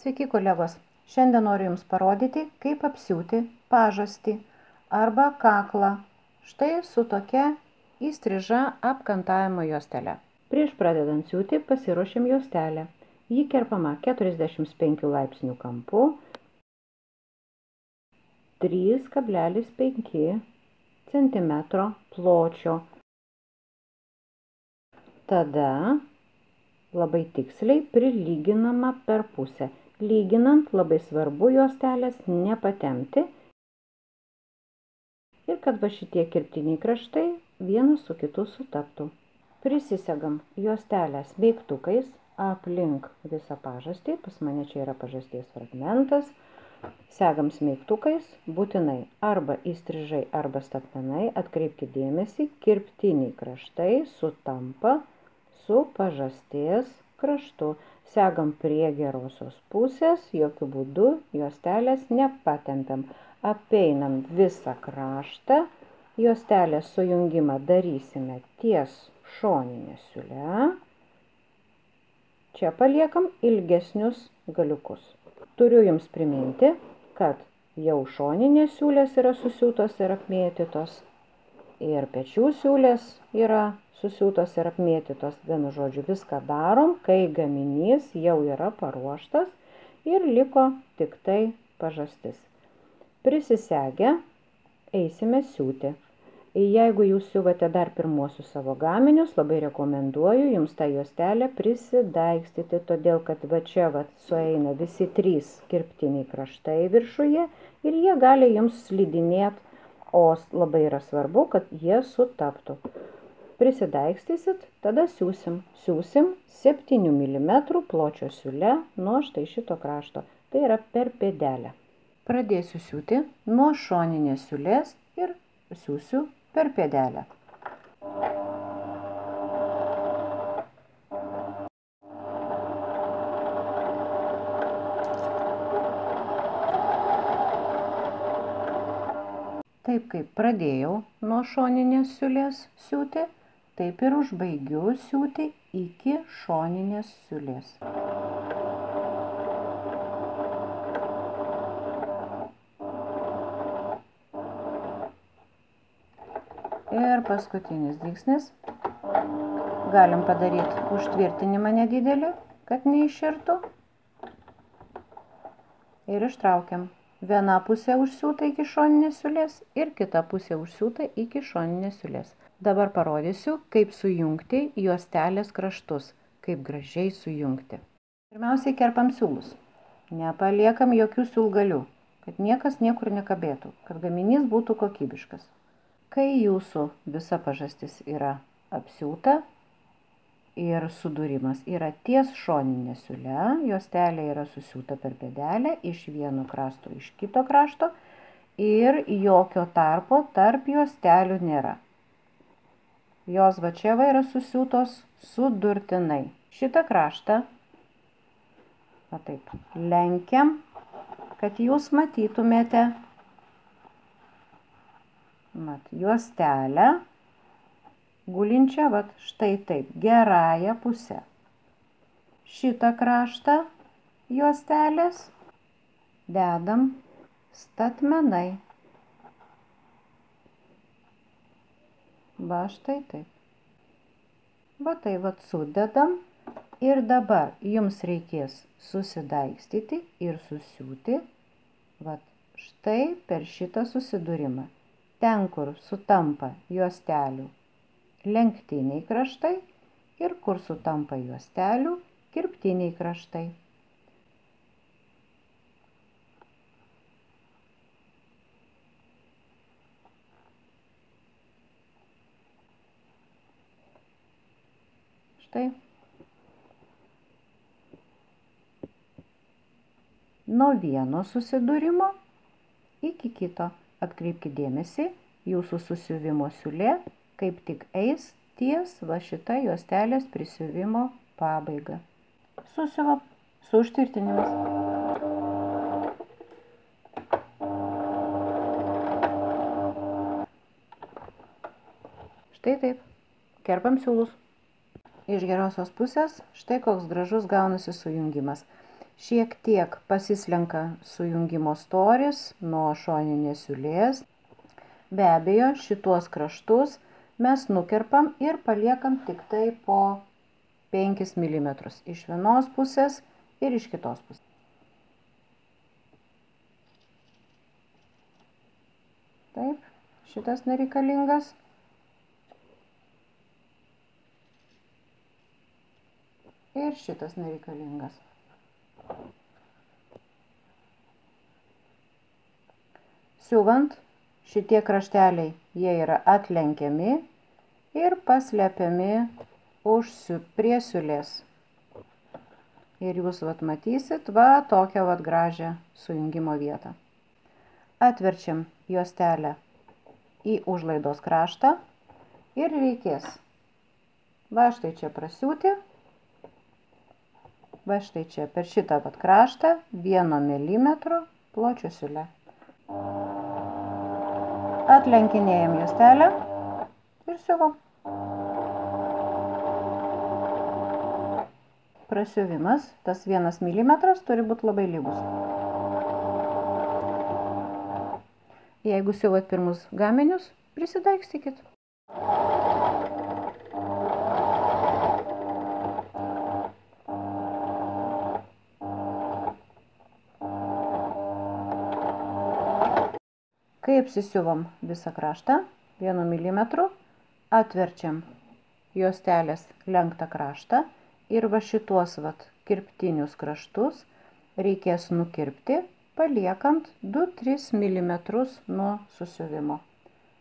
Sveiki kolegos, šiandien noriu Jums parodyti, kaip apsiūti pažastį arba kaklą. Štai su tokia įstriža apkantavimo juostele. Prieš pradedant siūti pasiruošiam juostelę. Ji kerpama 45 laipsnių kampu, 3,5 cm pločio. Tada labai tiksliai prilyginama per pusę. Lyginant labai svarbu juostelės nepatempti ir kad va šitie kirptiniai kraštai vienas su kitu sutaptų. Prisisegam juostelę smeigtukais aplink visą pažastį. Pas mane čia yra pažasties fragmentas. Segam smeigtukais, būtinai arba įstrižai, arba statmenai. Atkreipkite dėmesį, kirptiniai kraštai sutampa su pažasties kraštu. Segam prie gerosios pusės, jokių būdų juostelės nepatempiam. Apeinam visą kraštą. Juostelės sujungimą darysime ties šoninė siūle. Čia paliekam ilgesnius galiukus. Turiu Jums priminti, kad jau šoninės siūlės yra susiūtos ir apmėtytos. Ir pečių siūlės yra susiūtos ir apmėtytos. Vienu žodžiu, viską darom, kai gaminys jau yra paruoštas ir liko tik tai pažastis. Prisisegę eisime siūti. Jeigu jūs siuvate dar pirmuosius savo gaminius, labai rekomenduoju Jums tą juostelę prisidaigstyti, todėl kad va čia sueina visi 3 kirptiniai kraštai viršuje ir jie gali Jums slidinėti, o labai yra svarbu, kad jie sutaptų. Prisidaigstysit, tada siūsim. Siūsim 7 mm pločio siūle nuo štai šito krašto. Tai yra per pėdelę. Pradėsiu siūti nuo šoninės siūlės ir siūsiu per pėdelę. Taip kaip pradėjau nuo šoninės siūlės siūti, taip ir užbaigiu siūti iki šoninės siūlės. Ir paskutinis dygsnis. Galim padaryti užtvirtinimą nedidelį, kad neiširtų. Ir ištraukiam. Viena pusė užsiūta iki šoninės siūlės ir kita pusė užsiūta iki šoninės siūlės. Dabar parodysiu, kaip sujungti juostelės kraštus, kaip gražiai sujungti. Pirmiausiai kerpam siūlus. Nepaliekam jokių siūlgalių, kad niekas niekur nekabėtų, kad gaminys būtų kokybiškas. Kai jūsų visa pažastis yra apsiūta ir sudūrimas yra ties šoninė siūle, juostelė yra susiūta per pėdelę iš vieno krašto, iš kito krašto ir jokio tarpo tarp juostelių nėra. Jos va čia yra susiūtos sudurtinai. Šitą kraštą va taip lenkiam, kad jūs matytumėte juostelę gulinčią štai taip, gerąją pusę. Šitą kraštą juostelės dedam statmenai. Va štai taip. Va tai sudedam ir dabar Jums reikės susidaigstyti ir susiūti štai per šitą susidūrimą. Ten, kur sutampa juostelių lenktiniai kraštai ir kur sutampa juostelių kirptiniai kraštai. Štai. Nuo vieno susidūrimo iki kito. Atkreipkite dėmesį, jūsų susiuvimo siūlė kaip tik eis ties va šita juostelės prisiuvimo pabaiga. Susiuvam su užtvirtinimais. Štai taip. Kerpam siūlus. Iš gerosios pusės štai koks gražus gaunasi sujungimas. Šiek tiek pasislenka sujungimo storis nuo šoninės siūlės. Be abejo, šituos kraštus mes nukerpam ir paliekam tik tai po 5 mm iš vienos pusės ir iš kitos pusės. Taip, šitas nereikalingas. Ir šitas nereikalingas. Siuvant, šitie krašteliai, jie yra atlenkiami ir paslepiami prie siūlės. Ir jūs matysit tokią gražią sujungimo vietą. Atverčiam juostelę į užlaidos kraštą ir reikės štai čia prasiūti, štai čia per šitą kraštą 1 mm pločio siūlę. Atlenkinėjam juostelę ir siuvam. Prasiuvimas, tas 1 mm turi būti labai lygus. Jeigu siuvat pirmus gaminius, prisidaikstykit. Kai apsisiuvam visą kraštą 1 mm, atverčiam juostelės lenktą kraštą ir šituos kirptinius kraštus reikės nukirpti, paliekant 2-3 mm nuo susiuvimo.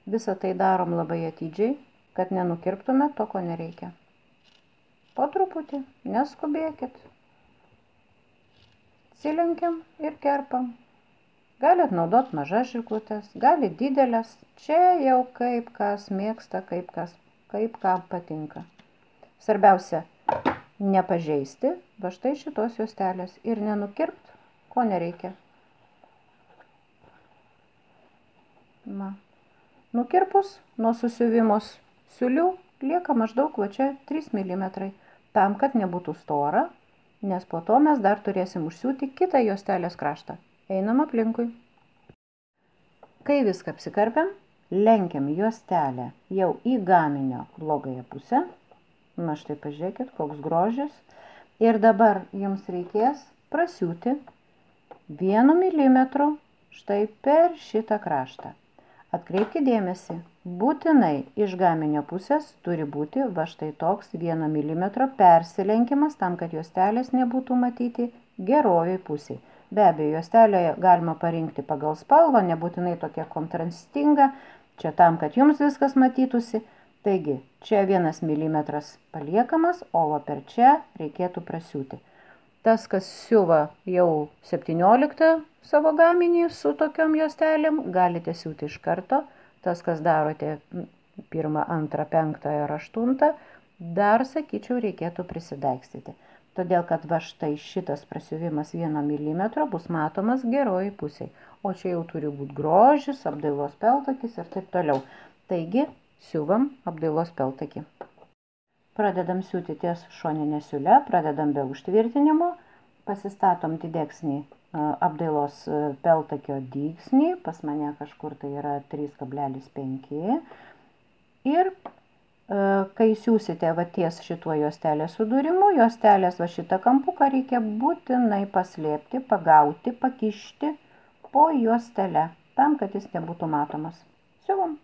Visą tai darom labai atidžiai, kad nenukirptume to, ko nereikia. Po truputį, neskubėkit. Atsilenkiam ir kerpam. Galit naudot mažas žirklutes, galit didelės. Čia jau kaip kas mėgsta, kaip kam patinka. Svarbiausia, nepažeisti štai šitos juostelės ir nenukirpt, ko nereikia. Nukirpus nuo susiuvimo siūlių lieka maždaug čia 3 mm, tam, kad nebūtų stora, nes po to mes dar turėsim užsiūti kitą juostelės kraštą. Einam aplinkui. Kai viską apsikarpiam, lenkiam juostelę jau į gaminio blogąją pusę. Štai pažiūrėkit, koks grožis. Ir dabar jums reikės prasiūti 1 mm štai per šitą kraštą. Atkreipkite dėmesį, būtinai iš gaminio pusės turi būti štai toks 1 mm persilenkimas, tam, kad juostelės nebūtų matyti gerojoj pusėje. Be abejo, juostelėje galima parinkti pagal spalvą, nebūtinai tokia kontrastinga, čia tam, kad jums viskas matytųsi. Taigi, čia 1 mm paliekamas, o per čia reikėtų prasiūti. Tas, kas siuva jau 17 savo gaminį su tokiom juostelėm, galite siūti iš karto. Tas, kas darote 1, 2, 5 ir 8, dar, sakyčiau, reikėtų prisidaikstyti. Todėl, kad štai šitas prasiuvimas 1 mm bus matomas geroj pusėje. O čia jau turi būti grožis, apdailos peltakis ir taip toliau. Taigi, siuvam apdailos peltakį. Pradedam siūti ties šoninė siūle, pradedam be užtvirtinimo, pasistatom didesnį apdailos peltakio dygsnį, pas mane kažkur tai yra 3,5 ir kai siūsite ties šituo juostelės sudūrimu, juostelės šitą kampuką reikia būtinai paslėpti, pagauti, pakišti po juostelę, tam, kad jis nebūtų matomas. Siuvam.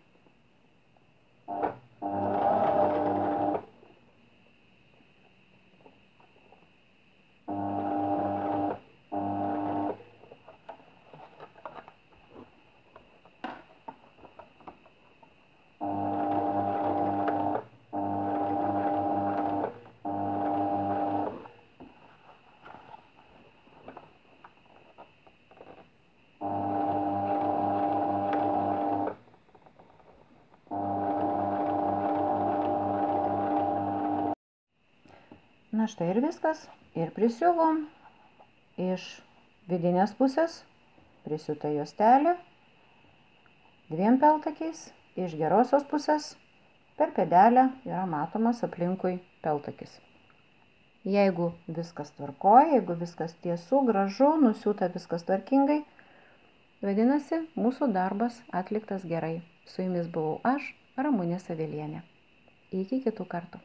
Štai ir viskas. Ir prisiuvom iš vidinės pusės, prisiūta juostelė 2 peltakiais, iš gerosios pusės per pėdelę yra matomas aplinkui peltakis. Jeigu viskas tvarkoja, jeigu viskas tiesu, gražu, nusiūta viskas tvarkingai, vadinasi, mūsų darbas atliktas gerai. Su jumis buvau aš, Ramunė Savelienė. Iki kitų kartų.